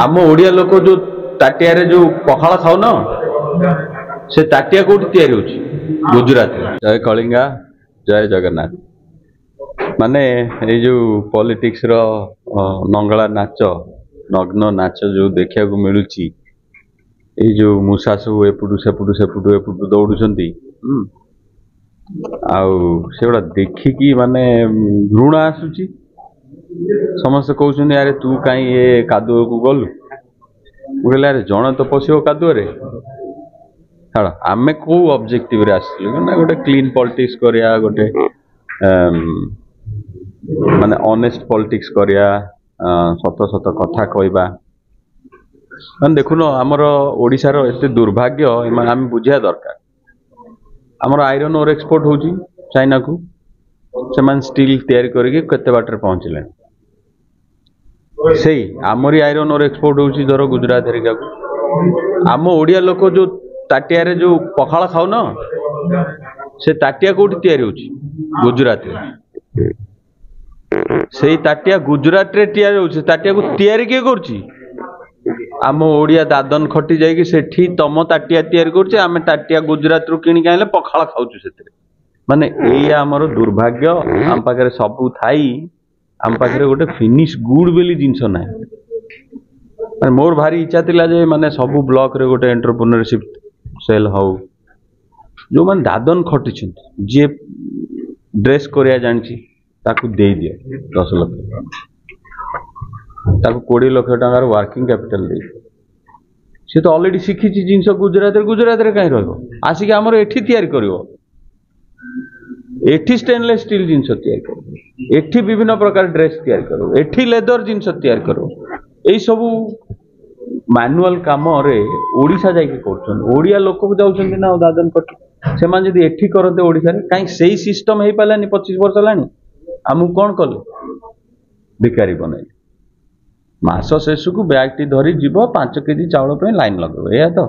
आम ओडिया लोक जो ताटिया जो पखाड़ खाऊ न से ताटिया कोठी तैयारी होची गुजरात। जय कलिंगा जय जगन्नाथ। माने ये जो पॉलिटिक्स रो नंगला नाच नग्न नाच जो देखा मिलूची ये जो मूषा सब एपटू सेपटू सेपटू एपटू दौड़ुंट आउा देखिकी माने घृणा आसूची। समस्ते कहते यार तू कहीं ये कादुओ को गलु कहले अरे जन तो पशो कादुअ छाड़ आम कौ ऑब्जेक्टिव रे आसलु ना गोटे क्लीन पॉलिटिक्स करिया गोटे माने ऑनेस्ट पॉलिटिक्स करिया सत सत कथा कहवा माने देखुन आमर ओडिशार एते दुर्भाग्य आम बुझा दरकार। आमर आयरन ओर एक्सपोर्ट होची चाइना को से स्टील तैयारी करके केते बाटर पहुंचले से आमरी आयरन ओर एक्सपोर्ट होची धर गुजरात हेरिका को आम ओडिया लोक जो ताटिया रे जो पखाड़ खाऊ न से ताटिया कोठी तैयारी होची गुजरात रे। से ताटिया गुजरात रे तैयारी होची ताटिया को तैयारी के करची आम ओडिया दादन खटी जाइए सेठी तम ताटिया तैयारी करछे आमे ताटिया गुजरात रू किणी आइले पखाड़ खाउछु सेते माने एया हमर दुर्भाग्य। आम पाखरे सबु थाई आम पाखरे गोटे फिनिश गुड बेली जिंस ना माने मोर भारी इच्छा थिला जे माने सबु ब्लॉक रे गोटे एंटरप्रेन्योरशिप सेल हाउ जो माने दादन खटी जे ड्रेस करिया जानची ताकू दे दिया 10 लाख ताकू 20 लाख टंकार वर्किंग कैपिटल दे सी तो ऑलरेडी शिखी जिनस गुजरात रे कहीं रहो आसिक आमर एठी तैयारी करिवो एठी स्टेनलेस स्टील जिनस तैयारी करो एठी विभिन्न प्रकार ड्रेस तैयारी करो एठी लेदर जिनस तैयारी करो एई सबु मैनुअल काम रे ओडिशा जाइके करछन ओडिया लोक को जाउछन ना दादन कट से मान जदी एठी करते ओडिशा रे काई सेही सिस्टम हेई पालानी 25 वर्ष लानी आमु कोन कले भिखारी बनाई मास शेष को बैग टी धरी जीव 5 केजी चाउल पे लाइन लगे तो।